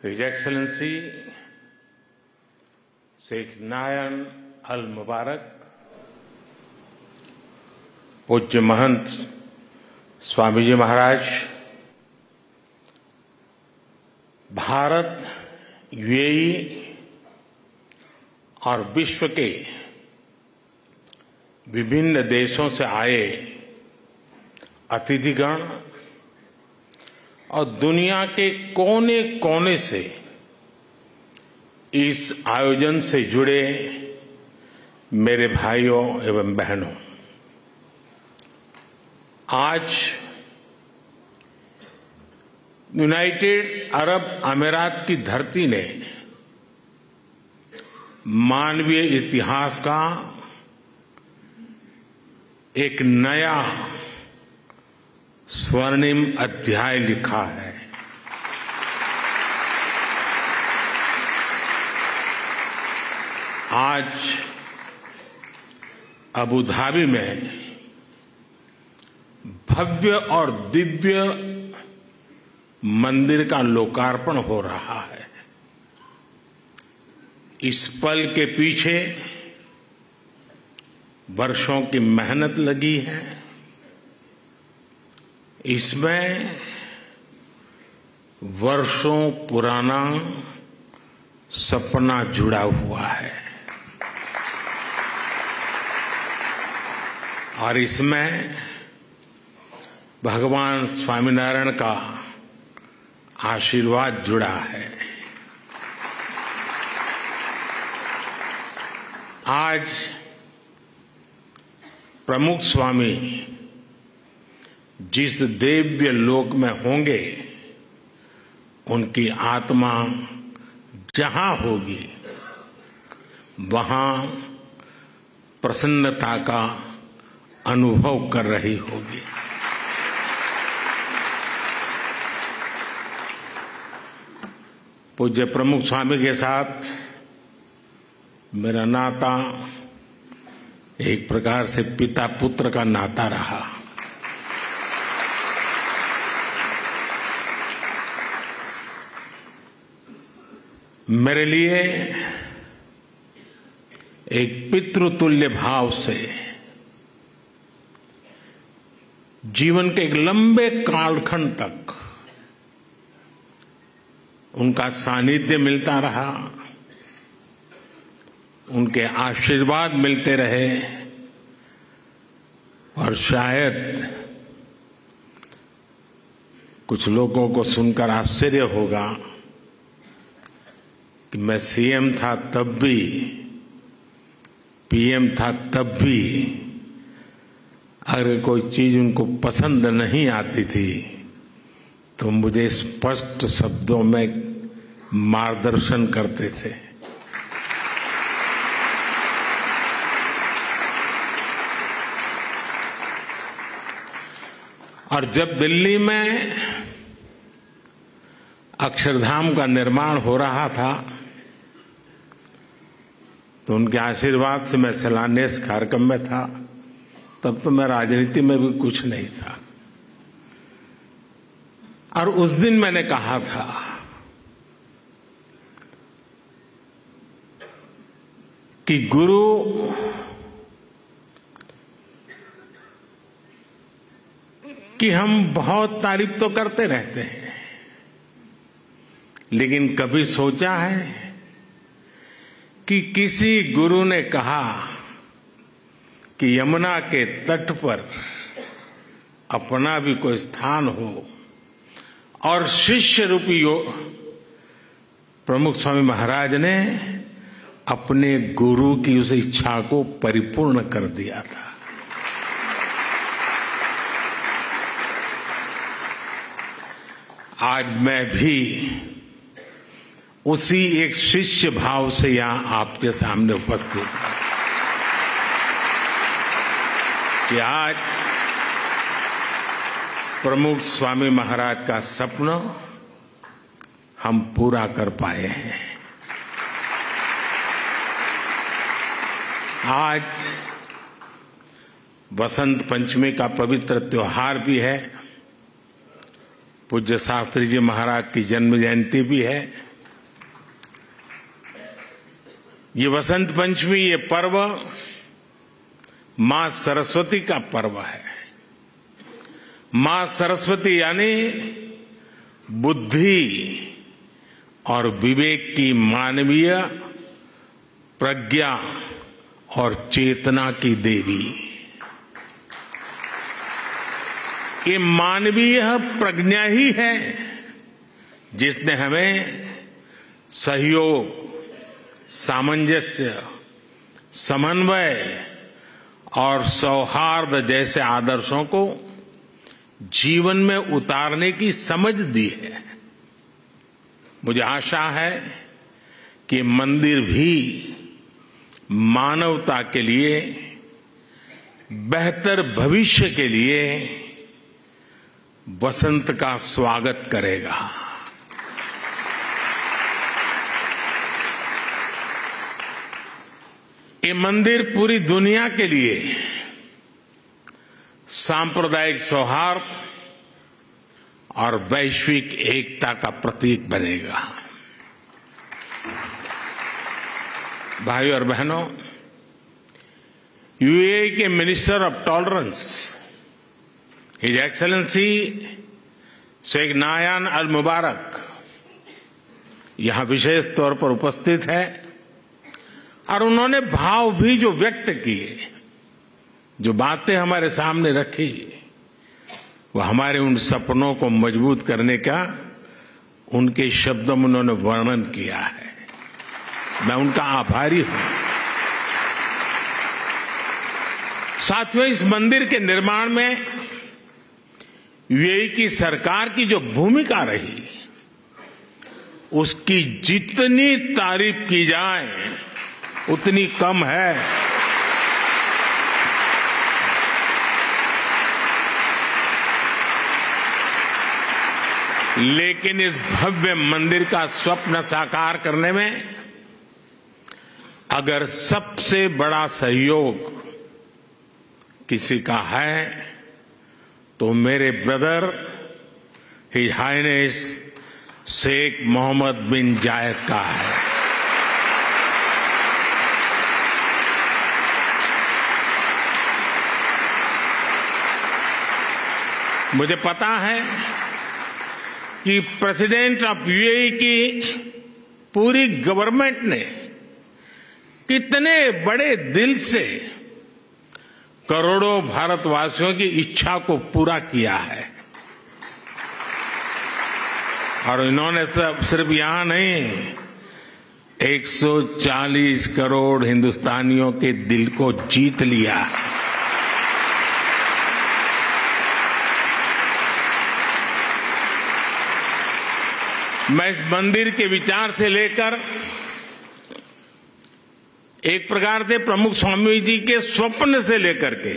His Excellency Sheikh Nayan Al Mubarak, पूज्य महंत स्वामी जी महाराज, Bharat, UAE और विश्व के विभिन्न देशों से आए अतिथिगण और दुनिया के कोने कोने से इस आयोजन से जुड़े मेरे भाइयों एवं बहनों, आज यूनाइटेड अरब अमीरात की धरती ने मानवीय इतिहास का एक नया स्वर्णिम अध्याय लिखा है। आज अबू धाबी में भव्य और दिव्य मंदिर का लोकार्पण हो रहा है। इस पल के पीछे वर्षों की मेहनत लगी है। इसमें वर्षों पुराना सपना जुड़ा हुआ है और इसमें भगवान स्वामीनारायण का आशीर्वाद जुड़ा है। आज प्रमुख स्वामी जिस दिव्य लोक में होंगे, उनकी आत्मा जहां होगी वहां प्रसन्नता का अनुभव कर रही होगी। पूज्य प्रमुख स्वामी के साथ मेरा नाता एक प्रकार से पिता पुत्र का नाता रहा। मेरे लिए एक पितृतुल्य भाव से जीवन के एक लंबे कालखंड तक उनका सानिध्य मिलता रहा, उनके आशीर्वाद मिलते रहे और शायद कुछ लोगों को सुनकर आश्चर्य होगा कि मैं सीएम था तब भी, पीएम था तब भी अगर कोई चीज उनको पसंद नहीं आती थी तो मुझे स्पष्ट शब्दों में मार्गदर्शन करते थे। और जब दिल्ली में अक्षरधाम का निर्माण हो रहा था तो उनके आशीर्वाद से मैं शिलान्यास कार्यक्रम में था। तब तो मैं राजनीति में भी कुछ नहीं था और उस दिन मैंने कहा था कि गुरु की हम बहुत तारीफ तो करते रहते हैं, लेकिन कभी सोचा है कि किसी गुरु ने कहा कि यमुना के तट पर अपना भी कोई स्थान हो और शिष्य रूपी प्रमुख स्वामी महाराज ने अपने गुरु की उस इच्छा को परिपूर्ण कर दिया था। आज मैं भी उसी एक शिष्य भाव से यहां आपके सामने उपस्थित हूं कि आज प्रमुख स्वामी महाराज का सपना हम पूरा कर पाए हैं। आज बसंत पंचमी का पवित्र त्योहार भी है, पूज्य शास्त्री जी महाराज की जन्म जयंती भी है ये वसंत पंचमी, ये पर्व मां सरस्वती का पर्व है। मां सरस्वती यानी बुद्धि और विवेक की मानवीय प्रज्ञा और चेतना की देवी। ये मानवीय प्रज्ञा ही है जिसने हमें सहयोग, सामंजस्य, समन्वय और सौहार्द जैसे आदर्शों को जीवन में उतारने की समझ दी है। मुझे आशा है कि मंदिर भी मानवता के लिए, बेहतर भविष्य के लिए वसंत का स्वागत करेगा। ये मंदिर पूरी दुनिया के लिए सांप्रदायिक सौहार्द और वैश्विक एकता का प्रतीक बनेगा। भाइयों और बहनों, यूएई के minister of tolerance his excellency Sheikh Nahyan Al Mubarak यहां विशेष तौर पर उपस्थित है और उन्होंने भाव भी जो व्यक्त किए, जो बातें हमारे सामने रखी, वो हमारे उन सपनों को मजबूत करने का उनके शब्दों में उन्होंने वर्णन किया है। मैं उनका आभारी हूं। साथियों, इस मंदिर के निर्माण में यूएई की सरकार की जो भूमिका रही, उसकी जितनी तारीफ की जाए उतनी कम है। लेकिन इस भव्य मंदिर का स्वप्न साकार करने में अगर सबसे बड़ा सहयोग किसी का है तो मेरे brother his highness Sheikh Mohammed bin Zayed का है। मुझे पता है कि प्रेसिडेंट ऑफ यूएई की पूरी गवर्नमेंट ने कितने बड़े दिल से करोड़ों भारतवासियों की इच्छा को पूरा किया है। और इन्होंने सिर्फ यहां नहीं, 140 करोड़ हिंदुस्तानियों के दिल को जीत लिया है। मैं इस मंदिर के विचार से लेकर एक प्रकार से प्रमुख स्वामी जी के स्वप्न से लेकर के,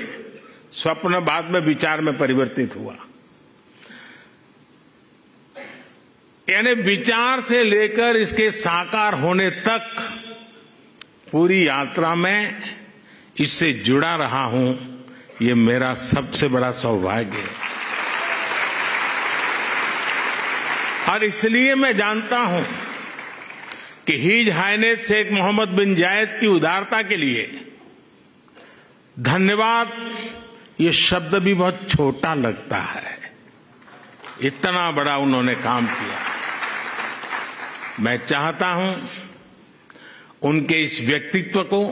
स्वप्न बाद में विचार में परिवर्तित हुआ, यानी विचार से लेकर इसके साकार होने तक पूरी यात्रा में इससे जुड़ा रहा हूं। ये मेरा सबसे बड़ा सौभाग्य है। और इसलिए मैं जानता हूं कि his highness Sheikh Mohammed bin जायद की उदारता के लिए धन्यवाद ये शब्द भी बहुत छोटा लगता है। इतना बड़ा उन्होंने काम किया। मैं चाहता हूं उनके इस व्यक्तित्व को,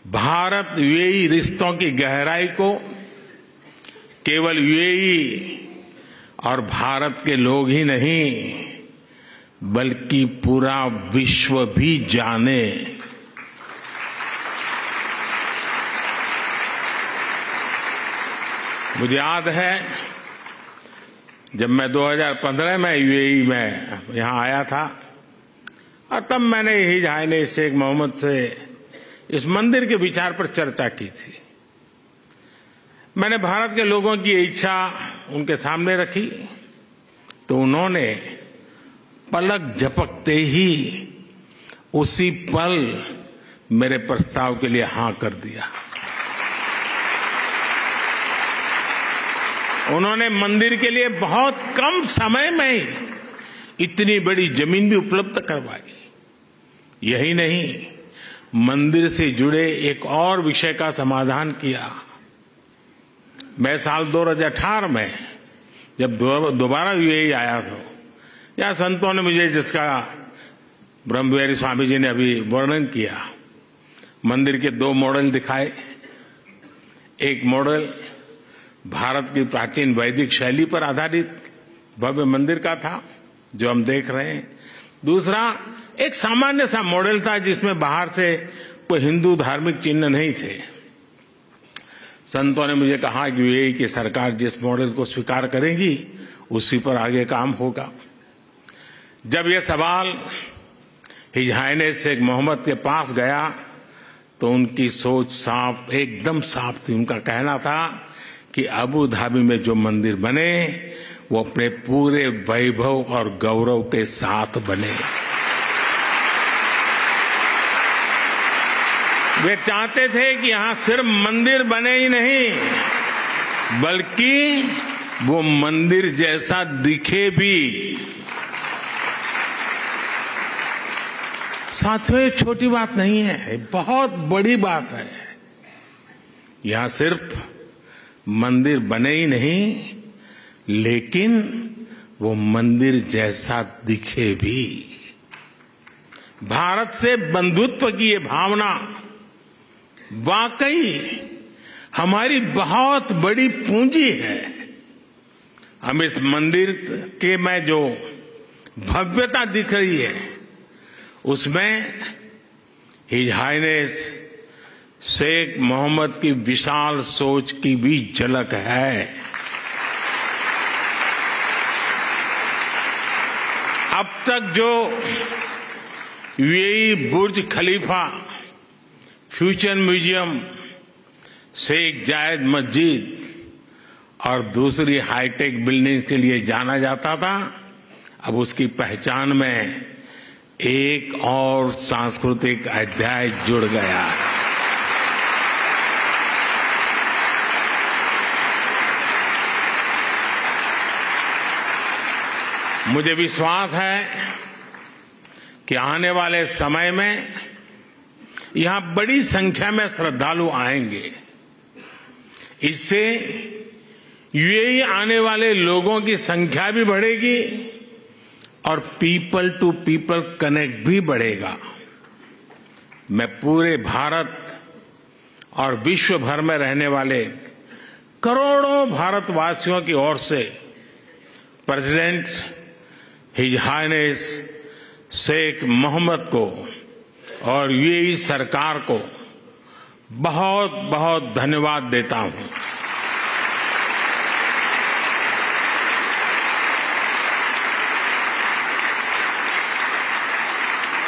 भारत यूएई रिश्तों की गहराई को केवल यूएई और भारत के लोग ही नहीं बल्कि पूरा विश्व भी जाने। मुझे याद है जब मैं 2015 में यूएई में यहां आया था और तब मैंने हिज हाइनेस शेख मोहम्मद से इस मंदिर के विचार पर चर्चा की थी। मैंने भारत के लोगों की इच्छा उनके सामने रखी तो उन्होंने पलक झपकते ही उसी पल मेरे प्रस्ताव के लिए हां कर दिया। उन्होंने मंदिर के लिए बहुत कम समय में इतनी बड़ी जमीन भी उपलब्ध करवाई। यही नहीं, मंदिर से जुड़े एक और विषय का समाधान किया। मैं साल 2018 में जब दोबारा यूएई आया था, या संतों ने मुझे, जिसका ब्रह्मविहारी स्वामी जी ने अभी वर्णन किया, मंदिर के 2 मॉडल दिखाए। एक मॉडल भारत की प्राचीन वैदिक शैली पर आधारित भव्य मंदिर का था, जो हम देख रहे हैं। दूसरा एक सामान्य सा मॉडल था, जिसमें बाहर से कोई हिंदू धार्मिक चिन्ह नहीं थे। संतों ने मुझे कहा कि यूएई की सरकार जिस मॉडल को स्वीकार करेगी, उसी पर आगे काम होगा। जब यह सवाल हिज हाइनेस शेख मोहम्मद के पास गया, तो उनकी सोच साफ, एकदम साफ थी। उनका कहना था कि अबू धाबी में जो मंदिर बने, वो अपने पूरे वैभव और गौरव के साथ बने। वे चाहते थे कि यहां सिर्फ मंदिर बने ही नहीं, बल्कि वो मंदिर जैसा दिखे भी। साथियों, ये छोटी बात नहीं है, बहुत बड़ी बात है। यहां सिर्फ मंदिर बने ही नहीं, लेकिन वो मंदिर जैसा दिखे भी। भारत से बंधुत्व की ये भावना वाकई हमारी बहुत बड़ी पूंजी है। हम इस मंदिर के में जो भव्यता दिख रही है, उसमें हिज हाइनेस शेख मोहम्मद की विशाल सोच की भी झलक है। अब तक जो यूएई बुर्ज खलीफा, फ्यूचर म्यूजियम, शेख जायद मस्जिद और दूसरी हाईटेक बिल्डिंग के लिए जाना जाता था, अब उसकी पहचान में एक और सांस्कृतिक अध्याय जुड़ गया है। मुझे विश्वास है कि आने वाले समय में यहां बड़ी संख्या में श्रद्धालु आएंगे। इससे यूएई आने वाले लोगों की संख्या भी बढ़ेगी और पीपल टू पीपल कनेक्ट भी बढ़ेगा। मैं पूरे भारत और विश्व भर में रहने वाले करोड़ों भारतवासियों की ओर से president his highness Sheikh Mohammed को और यूएई सरकार को बहुत बहुत धन्यवाद देता हूं।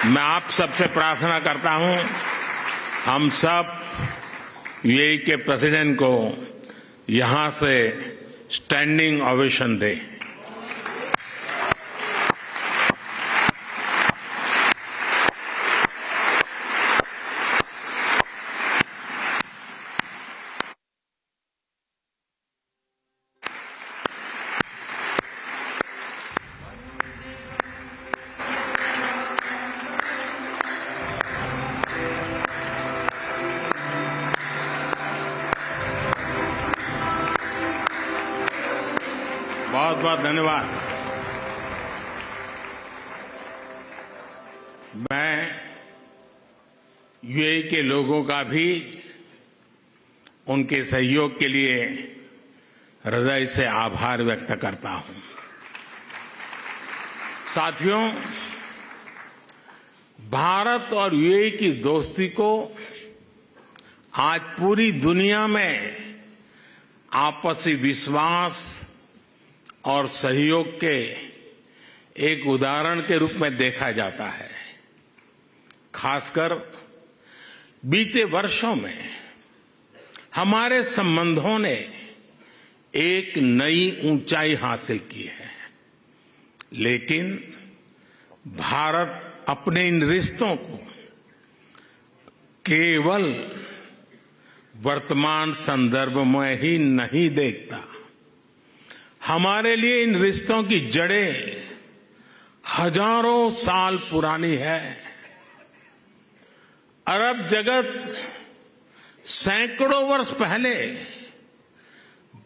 मैं आप सबसे प्रार्थना करता हूं, हम सब यूएई के प्रेसिडेंट को यहां से स्टैंडिंग ओवेशन दें। बहुत बहुत धन्यवाद। मैं यूएई के लोगों का भी उनके सहयोग के लिए हृदय से आभार व्यक्त करता हूं। साथियों, भारत और यूएई की दोस्ती को आज पूरी दुनिया में आपसी विश्वास और सहयोग के एक उदाहरण के रूप में देखा जाता है। खासकर बीते वर्षों में हमारे संबंधों ने एक नई ऊंचाई हासिल की है, लेकिन भारत अपने इन रिश्तों को केवल वर्तमान संदर्भ में ही नहीं देखता। हमारे लिए इन रिश्तों की जड़ें हजारों साल पुरानी है। अरब जगत सैकड़ों वर्ष पहले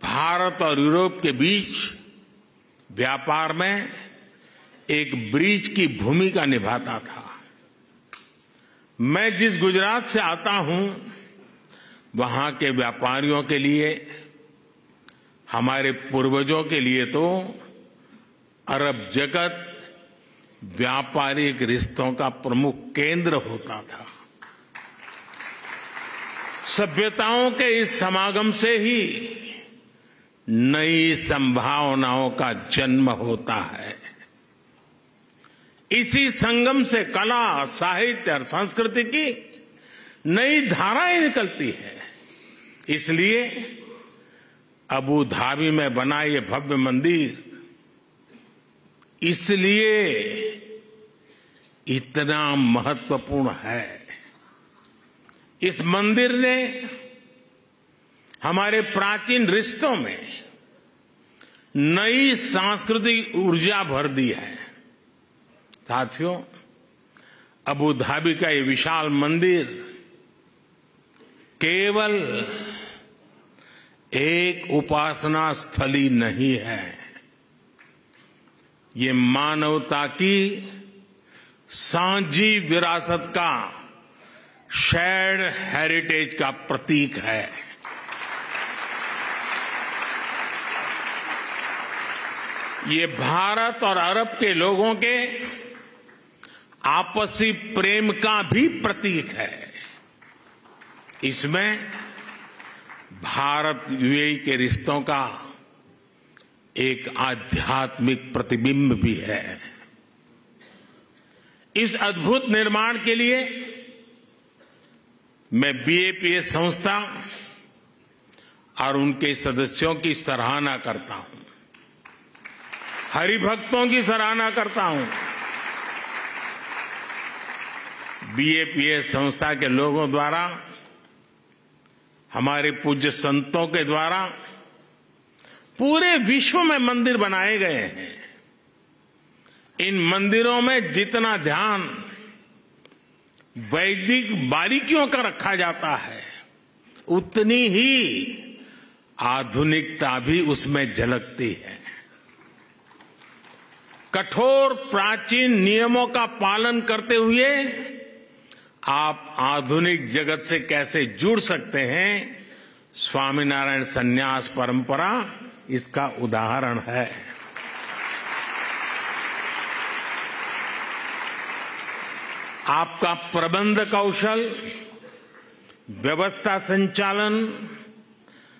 भारत और यूरोप के बीच व्यापार में एक ब्रिज की भूमिका निभाता था। मैं जिस गुजरात से आता हूं, वहां के व्यापारियों के लिए, हमारे पूर्वजों के लिए तो अरब जगत व्यापारिक रिश्तों का प्रमुख केंद्र होता था। सभ्यताओं के इस समागम से ही नई संभावनाओं का जन्म होता है। इसी संगम से कला, साहित्य और संस्कृति की नई धाराएं निकलती है। इसलिए अबू धाबी में बना ये भव्य मंदिर इसलिए इतना महत्वपूर्ण है। इस मंदिर ने हमारे प्राचीन रिश्तों में नई सांस्कृतिक ऊर्जा भर दी है। साथियों, अबू धाबी का ये विशाल मंदिर केवल एक उपासना स्थली नहीं है, ये मानवता की साझी विरासत का, शेयर्ड हेरिटेज का प्रतीक है। ये भारत और अरब के लोगों के आपसी प्रेम का भी प्रतीक है। इसमें भारत यूएई के रिश्तों का एक आध्यात्मिक प्रतिबिंब भी है। इस अद्भुत निर्माण के लिए मैं बीएपीएस संस्था और उनके सदस्यों की सराहना करता हूं, हरिभक्तों की सराहना करता हूं। बीएपीएस संस्था के लोगों द्वारा, हमारे पूज्य संतों के द्वारा पूरे विश्व में मंदिर बनाए गए हैं। इन मंदिरों में जितना ध्यान वैदिक बारीकियों का रखा जाता है, उतनी ही आधुनिकता भी उसमें झलकती है। कठोर प्राचीन नियमों का पालन करते हुए आप आधुनिक जगत से कैसे जुड़ सकते हैं, स्वामीनारायण संन्यास परंपरा इसका उदाहरण है। आपका प्रबंध कौशल, व्यवस्था संचालन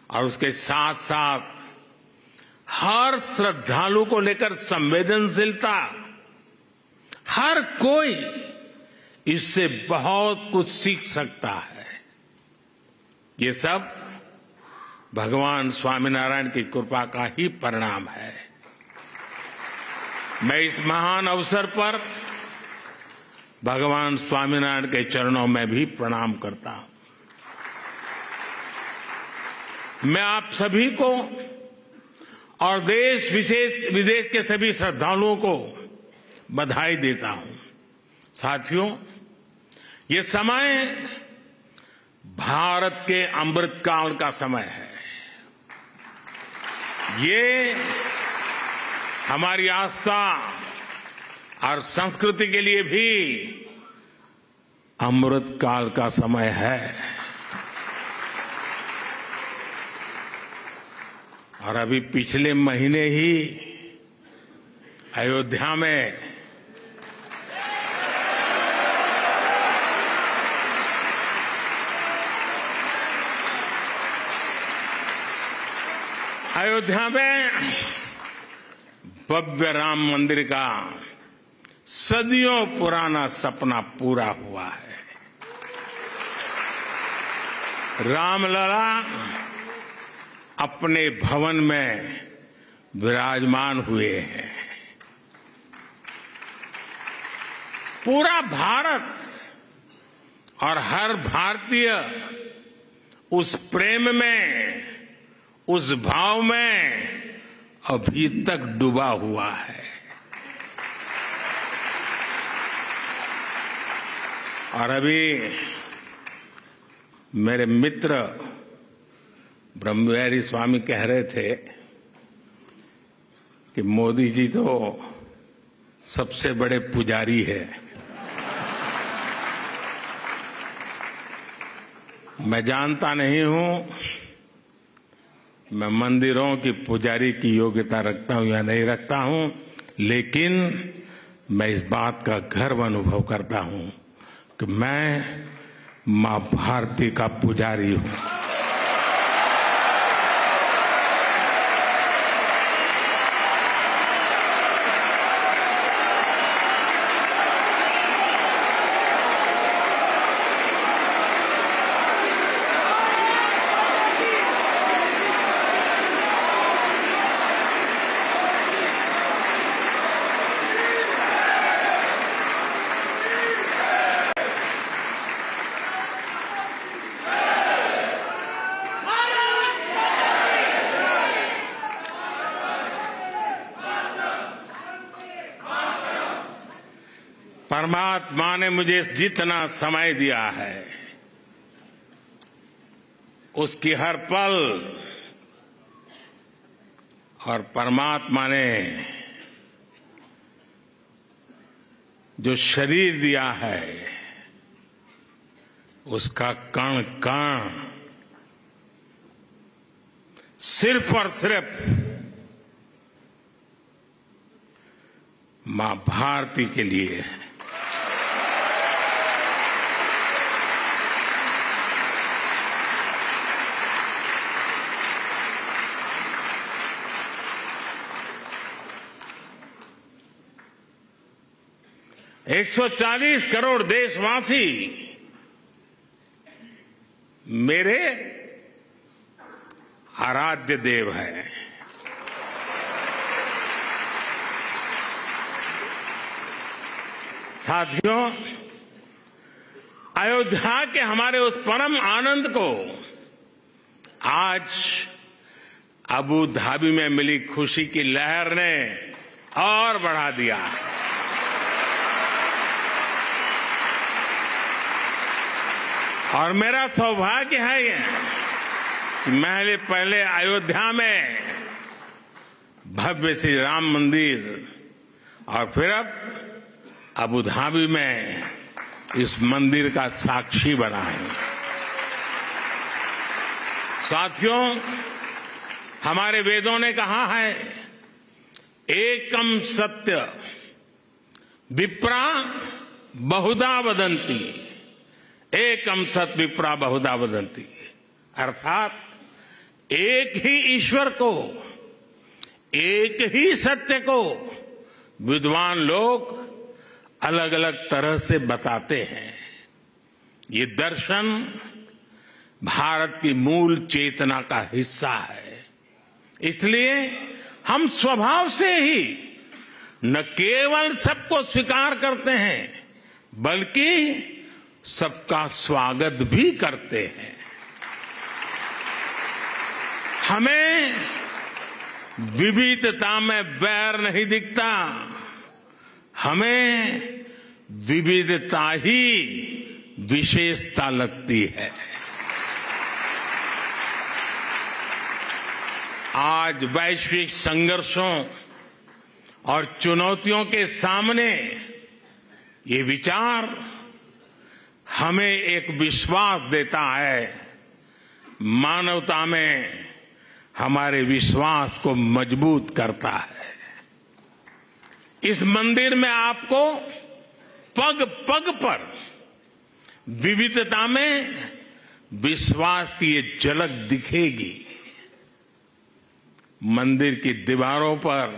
और उसके साथ साथ हर श्रद्धालु को लेकर संवेदनशीलता, हर कोई इससे बहुत कुछ सीख सकता है। ये सब भगवान स्वामीनारायण की कृपा का ही परिणाम है। मैं इस महान अवसर पर भगवान स्वामीनारायण के चरणों में भी प्रणाम करता हूं। मैं आप सभी को और देश विदेश के सभी श्रद्धालुओं को बधाई देता हूं। साथियों, ये समय भारत के अमृतकाल का समय है। ये हमारी आस्था और संस्कृति के लिए भी अमृतकाल का समय है। और अभी पिछले महीने ही अयोध्या में भव्य राम मंदिर का सदियों पुराना सपना पूरा हुआ है। रामलला अपने भवन में विराजमान हुए हैं। पूरा भारत और हर भारतीय उस प्रेम में, उस भाव में अभी तक डूबा हुआ है। और अभी मेरे मित्र ब्रह्मविहारी स्वामी कह रहे थे कि मोदी जी तो सबसे बड़े पुजारी है। मैं जानता नहीं हूं मैं मंदिरों की पुजारी की योग्यता रखता हूं या नहीं रखता हूं, लेकिन मैं इस बात का गर्व अनुभव करता हूं कि मैं मां भारती का पुजारी हूं। परमात्मा ने मुझे जितना समय दिया है उसकी हर पल, और परमात्मा ने जो शरीर दिया है उसका कण कण सिर्फ और सिर्फ मां भारती के लिए है। एक 140 करोड़ देशवासी मेरे आराध्य देव हैं। साथियों, अयोध्या के हमारे उस परम आनंद को आज अबू धाबी में मिली खुशी की लहर ने और बढ़ा दिया। और मेरा सौभाग्य है ये कि मैं पहले अयोध्या में भव्य श्री राम मंदिर और फिर अब अबू धाबी में इस मंदिर का साक्षी बना है। साथियों, हमारे वेदों ने कहा है, एकम सत्य विप्रा बहुधा वदंती, एकम सत विप्रा बहुधा वदंती, अर्थात एक ही ईश्वर को, एक ही सत्य को विद्वान लोग अलग अलग तरह से बताते हैं। ये दर्शन भारत की मूल चेतना का हिस्सा है। इसलिए हम स्वभाव से ही न केवल सबको स्वीकार करते हैं बल्कि सबका स्वागत भी करते हैं। हमें विविधता में बैर नहीं दिखता, हमें विविधता ही विशेषता लगती है। आज वैश्विक संघर्षों और चुनौतियों के सामने ये विचार हमें एक विश्वास देता है, मानवता में हमारे विश्वास को मजबूत करता है। इस मंदिर में आपको पग पग पर विविधता में विश्वास की ये झलक दिखेगी। मंदिर की दीवारों पर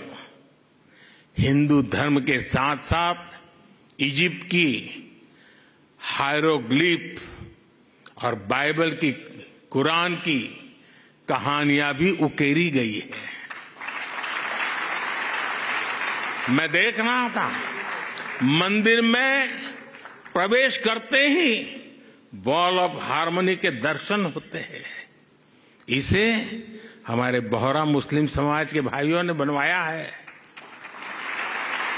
हिंदू धर्म के साथ साथ इजिप्ट की हायरोग्लिफ और बाइबल की, कुरान की कहानियां भी उकेरी गई है। मैं देख रहा था, मंदिर में प्रवेश करते ही वॉल ऑफ हार्मनी के दर्शन होते हैं। इसे हमारे बोहरा मुस्लिम समाज के भाइयों ने बनवाया है।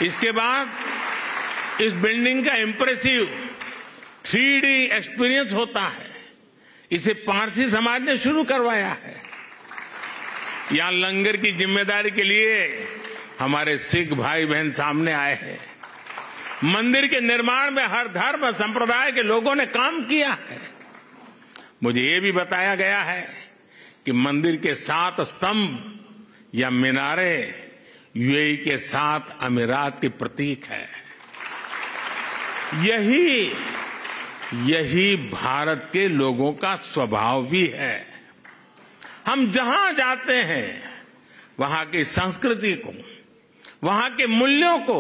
इसके बाद इस बिल्डिंग का इंप्रेसिव 3D एक्सपीरियंस होता है। इसे पारसी समाज ने शुरू करवाया है। यहां लंगर की जिम्मेदारी के लिए हमारे सिख भाई बहन सामने आए हैं। मंदिर के निर्माण में हर धर्म संप्रदाय के लोगों ने काम किया है। मुझे ये भी बताया गया है कि मंदिर के 7 स्तंभ या मीनारे यूएई के 7 अमीरात के प्रतीक है। यही भारत के लोगों का स्वभाव भी है। हम जहां जाते हैं वहां की संस्कृति को, वहां के मूल्यों को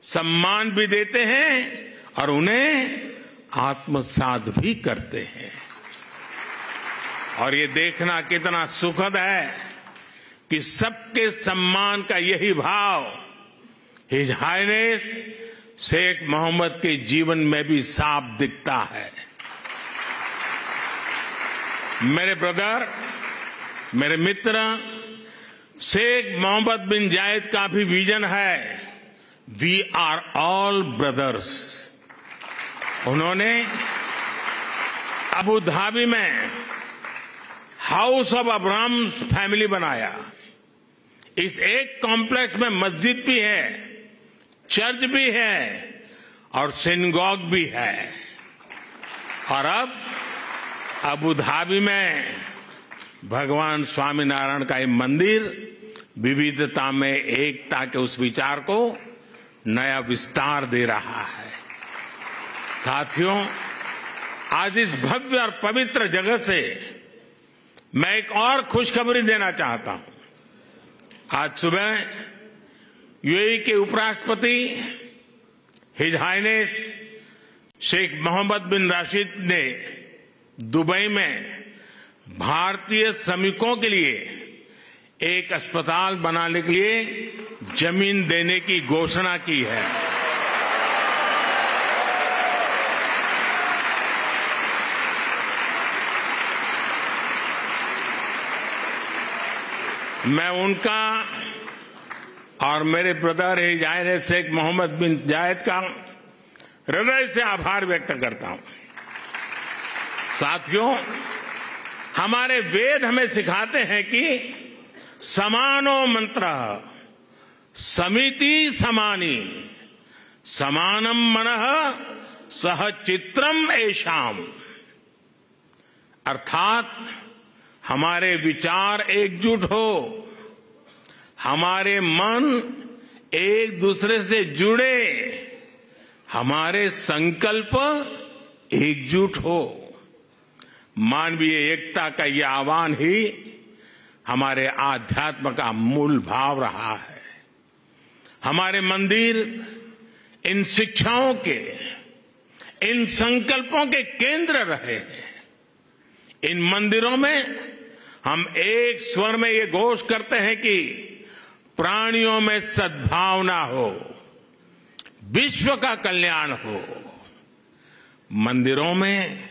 सम्मान भी देते हैं और उन्हें आत्मसात भी करते हैं। और ये देखना कितना सुखद है कि सबके सम्मान का यही भाव हिज हाइनेस शेख मोहम्मद के जीवन में भी साफ दिखता है। मेरे ब्रदर, मेरे मित्र, शेख मोहम्मद बिन जायद का भी विजन है, वी आर ऑल ब्रदर्स। उन्होंने अबू धाबी में हाउस ऑफ अब्राहम फैमिली बनाया। इस एक कॉम्प्लेक्स में मस्जिद भी है, चर्च भी है और सिनगॉग भी है। और अब अबू धाबी में भगवान स्वामीनारायण का ये मंदिर विविधता में एकता के उस विचार को नया विस्तार दे रहा है। साथियों, आज इस भव्य और पवित्र जगह से मैं एक और खुशखबरी देना चाहता हूं। आज सुबह यूएई के उपराष्ट्रपति हिज हाइनेस शेख मोहम्मद बिन राशिद ने दुबई में भारतीय श्रमिकों के लिए एक अस्पताल बनाने के लिए जमीन देने की घोषणा की है। मैं उनका और मेरे brother his highness Sheikh Mohammed bin Zayed का हृदय से आभार व्यक्त करता हूं। साथियों, हमारे वेद हमें सिखाते हैं कि समानो मंत्रः समिति समानी समानम मनः सह चित्रम एषाम। अर्थात हमारे विचार एकजुट हो, हमारे मन एक दूसरे से जुड़े, हमारे संकल्प एकजुट हो। मानवीय एकता का यह आह्वान ही हमारे आध्यात्म का मूल भाव रहा है। हमारे मंदिर इन शिक्षाओं के, इन संकल्पों के केंद्र रहे हैं। इन मंदिरों में हम एक स्वर में ये घोष करते हैं कि प्राणियों में सद्भावना हो, विश्व का कल्याण हो। मंदिरों में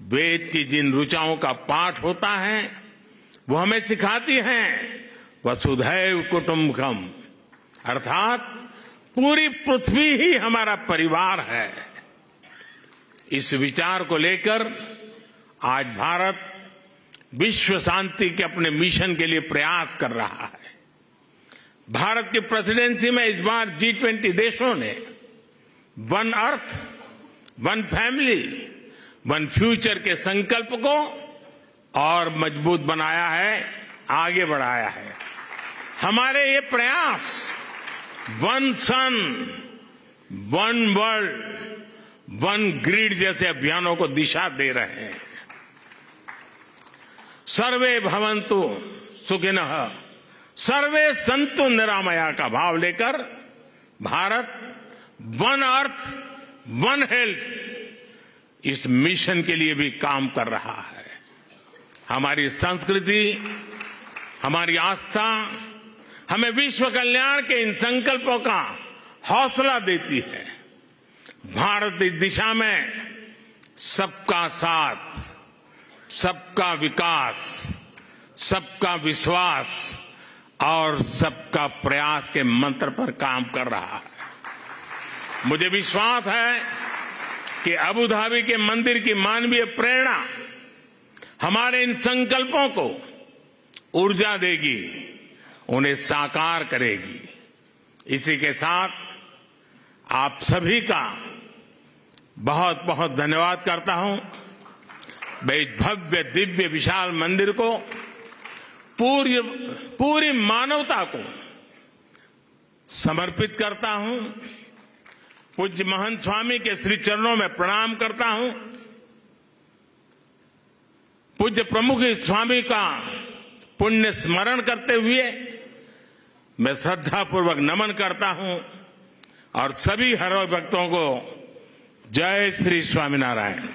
वेद की जिन ऋचाओं का पाठ होता है वो हमें सिखाती हैं वसुधैव कुटुंबकम, अर्थात पूरी पृथ्वी ही हमारा परिवार है। इस विचार को लेकर आज भारत विश्व शांति के अपने मिशन के लिए प्रयास कर रहा है। भारत की प्रेसिडेंसी में इस बार G20 देशों ने one earth, one family, one future के संकल्प को और मजबूत बनाया है, आगे बढ़ाया है। हमारे ये प्रयास वन सन, वन वर्ल्ड, वन ग्रिड जैसे अभियानों को दिशा दे रहे हैं। सर्वे भवन्तु सुखिनः, सर्वे सन्तु निरामया का भाव लेकर Bharat one earth, one health इस मिशन के लिए भी काम कर रहा है। हमारी संस्कृति, हमारी आस्था हमें विश्व कल्याण के इन संकल्पों का हौसला देती है। भारत इस दिशा में सबका साथ, सबका विकास, सबका विश्वास और सबका प्रयास के मंत्र पर काम कर रहा है। मुझे विश्वास है कि अबू धाबी के मंदिर की मानवीय प्रेरणा हमारे इन संकल्पों को ऊर्जा देगी, उन्हें साकार करेगी। इसी के साथ आप सभी का बहुत बहुत धन्यवाद करता हूं। मैं इस भव्य दिव्य विशाल मंदिर को पूरी मानवता को समर्पित करता हूं। पूज्य महंत स्वामी के श्री चरणों में प्रणाम करता हूं। पूज्य प्रमुख स्वामी का पुण्य स्मरण करते हुए मैं श्रद्धापूर्वक नमन करता हूं और सभी हरि भक्तों को जय श्री स्वामीनारायण।